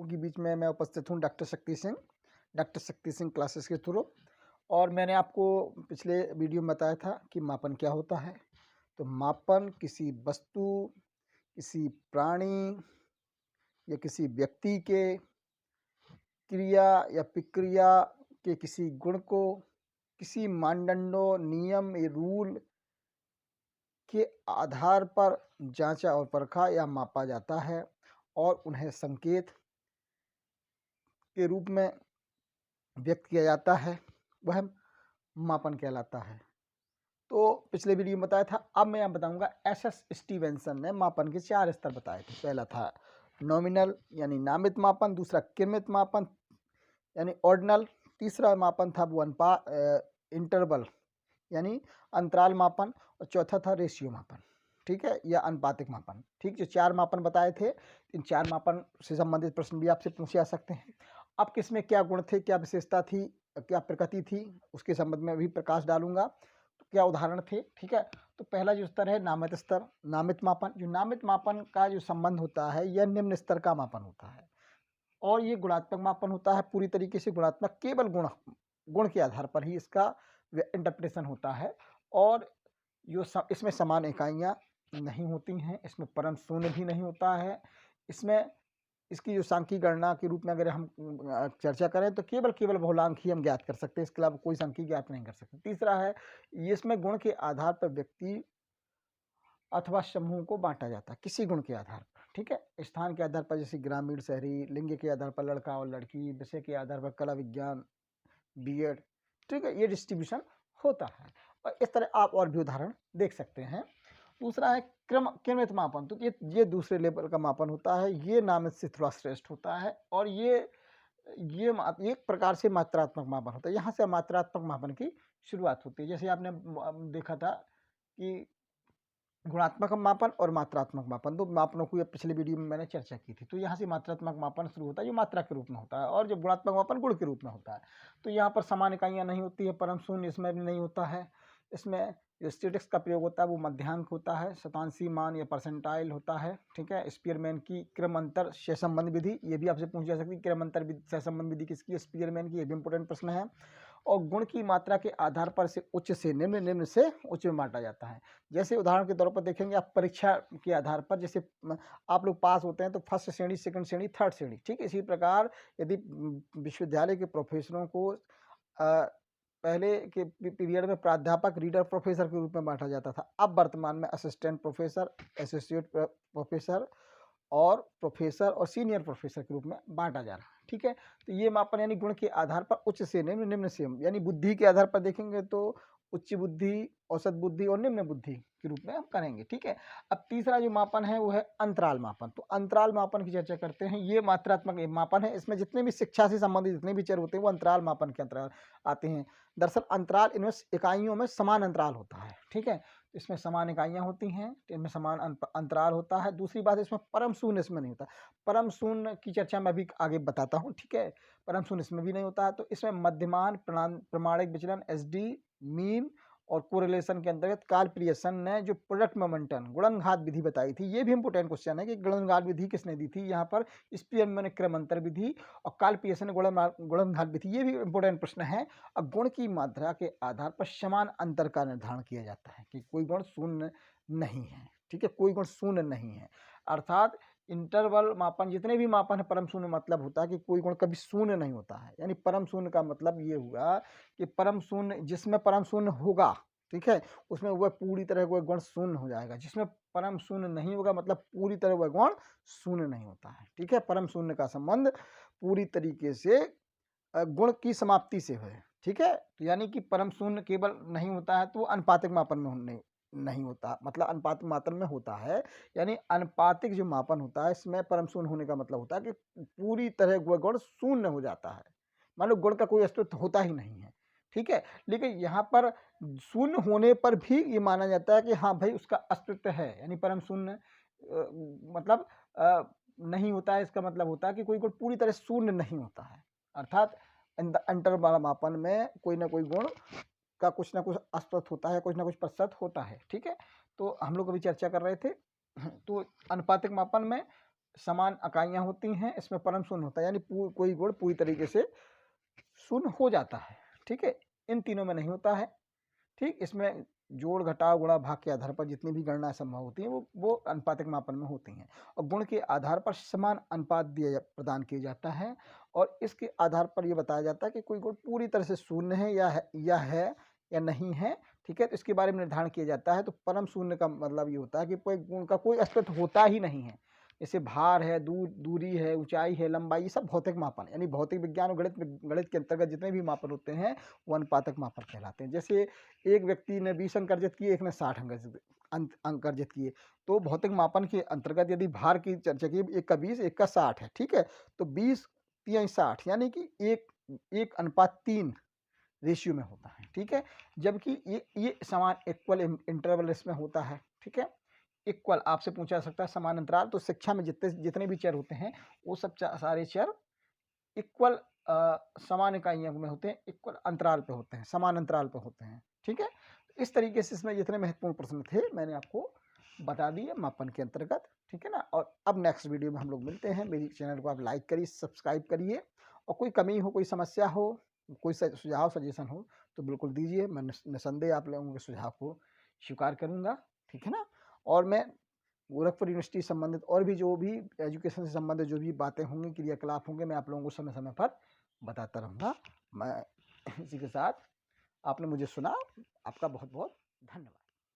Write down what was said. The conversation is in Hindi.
के बीच में मैं उपस्थित हूँ डॉक्टर शक्ति सिंह क्लासेस के थ्रू। और मैंने आपको पिछले वीडियो में बताया था कि मापन क्या होता है। तो मापन किसी वस्तु, किसी प्राणी या किसी व्यक्ति के क्रिया या प्रक्रिया के किसी गुण को किसी मानदंडों, नियम या रूल के आधार पर जांचा और परखा या मापा जाता है और उन्हें संकेत के रूप में व्यक्त किया जाता है, वह मापन कहलाता है। तो पिछले वीडियो में बताया था, अब मैं यहाँ बताऊंगा एस स्टीवेंसन ने मापन के 4 स्तर बताए थे। पहला था नॉमिनल यानी नामित मापन, दूसरा क्रमित मापन यानी ऑर्डिनल, तीसरा मापन था वो इंटरवल यानी अंतराल मापन, और चौथा था रेशियो मापन, ठीक है, या अनुपातिक मापन। ठीक, जो 4 मापन बताए थे, इन 4 मापन से संबंधित प्रश्न भी आपसे पूछे जा सकते हैं। अब किसमें क्या गुण थे, क्या विशेषता थी, क्या प्रकृति थी, उसके संबंध में भी प्रकाश डालूंगा। तो क्या उदाहरण थे, ठीक है। तो पहला जो स्तर है नामित स्तर, नामित मापन। जो नामित मापन का जो संबंध होता है, यह निम्न स्तर का मापन होता है और ये गुणात्मक मापन होता है। पूरी तरीके से गुणात्मक, केवल गुण के आधार पर ही इसका इंटरप्रिटेशन होता है और जो इसमें समान इकाइयाँ नहीं होती हैं, इसमें परम शून्य भी नहीं होता है। इसमें इसकी जो सांख्यिक गणना के रूप में अगर हम चर्चा करें तो केवल बहुलांक ही हम ज्ञात कर सकते हैं, इसके अलावा कोई संख्या ज्ञात नहीं कर सकते। तीसरा है, इसमें गुण के आधार पर व्यक्ति अथवा समूह को बांटा जाता है, किसी गुण के आधार पर, ठीक है। स्थान के आधार पर जैसे ग्रामीण, शहरी, लिंग के आधार पर लड़का और लड़की, विषय के आधार पर कला, विज्ञान, बीएड, ठीक है, ये डिस्ट्रीब्यूशन होता है। और इस तरह आप और भी उदाहरण देख सकते हैं। दूसरा है क्रमित मापन। तो ये दूसरे लेवल का मापन होता है, ये नामित से थोड़ा श्रेष्ठ होता है और ये एक प्रकार से मात्रात्मक मापन होता है। यहाँ से मात्रात्मक मापन की शुरुआत होती है। जैसे आपने देखा था कि गुणात्मक मापन और मात्रात्मक मापन, दो मापनों को पिछले वीडियो में मैंने चर्चा की थी। तो यहाँ से मात्रात्मक मापन शुरू होता है, जो मात्रा के रूप में होता है, और जो गुणात्मक मापन गुण के रूप में होता है। तो यहाँ पर समान इकाइयाँ नहीं होती है, परम शून्य इसमें भी नहीं होता है। इसमें जो स्टेटिक्स का प्रयोग होता है वो मध्यांक होता है, शतांशी मान या परसेंटाइल होता है, ठीक है। स्पीयरमैन की क्रम अंतर सहसंबंध विधि, ये भी आपसे पूछी जा सकती है, क्रम अंतर सहसंबंध विधि किसकी है, स्पीयरमैन की, ये भी इंपोर्टेंट प्रश्न है। और गुण की मात्रा के आधार पर से उच्च से निम्न, निम्न से उच्च में बांटा जाता है। जैसे उदाहरण के तौर पर देखेंगे आप, परीक्षा के आधार पर जैसे आप लोग पास होते हैं तो फर्स्ट श्रेणी, सेकंड श्रेणी, थर्ड श्रेणी, ठीक। इसी प्रकार यदि विश्वविद्यालय के प्रोफेसरों को पहले के पीरियड में प्राध्यापक, रीडर, प्रोफेसर के रूप में बांटा जाता था। अब वर्तमान में असिस्टेंट प्रोफेसर, एसोसिएट प्रोफेसर और प्रोफेसर और सीनियर प्रोफेसर के रूप में बांटा जा रहा है, ठीक है। तो ये मापन यानी गुण के आधार पर उच्च से निम्न, निम्न से यानी बुद्धि के आधार पर देखेंगे तो उच्च बुद्धि, औसत बुद्धि और निम्न बुद्धि के रूप में हम करेंगे, ठीक है। अब तीसरा जो मापन है वो है अंतराल मापन। तो अंतराल मापन की चर्चा करते हैं। ये मात्रात्मक मापन है, इसमें जितने भी शिक्षा से संबंधित जितने भी चर होते हैं वो अंतराल मापन के अंतर्गत आते हैं। दरअसल अंतराल, इनमें इकाइयों में समान अंतराल होता है, ठीक है। इसमें समान इकाइयाँ होती हैं, इनमें समान अंतराल होता है। दूसरी बात, इसमें परम शून्य इसमें नहीं होता। परम शून्य की चर्चा मैं अभी आगे बताता हूँ, ठीक है। परम शून्य इसमें भी नहीं होता है। तो इसमें मध्यमान, प्रमाणिक विचलन, एसडी, मीन और कोरिलेशन के अंतर्गत कार्ल पियर्सन ने जो प्रोडक्ट मोमेंटम गुणनघात विधि बताई थी, ये भी इंपोर्टेंट क्वेश्चन है कि गुणनघात विधि किसने दी थी। यहाँ पर स्पीयरमैन ने क्रमांतर विधि और कार्ल पियर्सन ने गुणनघात विधि, ये भी इंपोर्टेंट प्रश्न है। अब गुण की मात्रा के आधार पर समान अंतर का निर्धारण किया जाता है कि कोई गुण शून्य नहीं है, ठीक है, कोई गुण शून्य नहीं है। अर्थात इंटरवल मापन, जितने भी मापन है, परम शून्य मतलब होता है कि कोई गुण कभी शून्य नहीं होता है। यानी परम शून्य का मतलब ये हुआ कि परम शून्य, जिसमें परम शून्य होगा, ठीक है, उसमें वह पूरी तरह वह गुण शून्य हो जाएगा। जिसमें परम शून्य नहीं होगा मतलब पूरी तरह वह गुण शून्य नहीं होता है, ठीक है। परम शून्य का संबंध पूरी तरीके से गुण की समाप्ति से है, ठीक है। तो यानी कि परम शून्य केवल नहीं होता है तो अनुपातिक मापन में नहीं होता, मतलब अनुपातिक मापन में होता है। यानी अनुपातिक जो मापन होता है, इसमें परम शून्य होने का मतलब होता है कि पूरी तरह वह गुण शून्य हो जाता है, मान लो गुण का कोई अस्तित्व होता ही नहीं है, ठीक है। लेकिन यहाँ पर शून्य होने पर भी ये माना जाता है कि हाँ भाई उसका अस्तित्व है। यानी परम शून्य मतलब नहीं होता है, इसका मतलब होता है कि कोई गुण पूरी तरह शून्य नहीं होता है। अर्थात अंतर्वाला मापन में कोई ना कोई गुण का कुछ ना कुछ अस्तित्व होता है, कुछ ना कुछ प्रतिशत होता है, ठीक है। तो हम लोग अभी चर्चा कर रहे थे। तो अनुपातिक मापन में समान इकाइयाँ होती हैं, इसमें परम शून्य होता है, यानी कोई गुण पूरी तरीके से शून्य हो जाता है। ठीक है, इन तीनों में नहीं होता है। ठीक, इसमें जोड़ घटाव गुणा भाग के आधार पर जितनी भी गणना संभव होती है वो अनुपातिक मापन में होती हैं, और गुण के आधार पर समान अनुपात प्रदान किया जाता है, और इसके आधार पर ये बताया जाता है कि कोई गुण पूरी तरह से शून्य है या नहीं है। ठीक है, तो इसके बारे में निर्धारण किया जाता है। तो परम शून्य का मतलब ये होता है कि कोई गुण का कोई अस्तित्व होता ही नहीं है, जैसे भार है, दूरी है, ऊंचाई है, लंबाई, ये सब भौतिक मापन, यानी भौतिक विज्ञान और गणित के अंतर्गत जितने भी मापन होते हैं वो अनुपातक मापन कहलाते हैं। जैसे एक व्यक्ति ने 20 अंक अर्जित किए, एक ने 60 अंक अर्जित किए, तो भौतिक मापन के अंतर्गत यदि भार की चर्चा की, एक का 20 एक का 60 है। ठीक है, तो 20 3 60 यानी कि 1:3 रेशियो में होता है। ठीक है, जबकि ये समान इक्वल इंटरवल इसमें होता है। ठीक है, इक्वल आपसे पूछा जा सकता है समान अंतराल, तो शिक्षा में जितने भी चर होते हैं वो सब सारे चर इक्वल समान इकाइयों में होते हैं, इक्वल अंतराल पे होते हैं, समान अंतराल पे होते हैं। ठीक है, इस तरीके से इसमें जितने महत्वपूर्ण प्रश्न थे मैंने आपको बता दिए मापन के अंतर्गत। ठीक है ना, और अब नेक्स्ट वीडियो में हम लोग मिलते हैं। मेरी चैनल को आप लाइक करिए, सब्सक्राइब करिए, और कोई कमी हो, कोई समस्या हो, कोई सुझाव सजेशन हो तो बिल्कुल दीजिए। मैं निसंदेह आप लोगों के सुझाव को स्वीकार करूँगा। ठीक है ना, और मैं गोरखपुर यूनिवर्सिटी संबंधित और भी जो भी एजुकेशन से संबंधित जो भी बातें होंगी, क्रियाकलाप होंगे, मैं आप लोगों को समय समय पर बताता रहूँगा। मैं इसी के साथ आपने मुझे सुना, आपका बहुत बहुत धन्यवाद।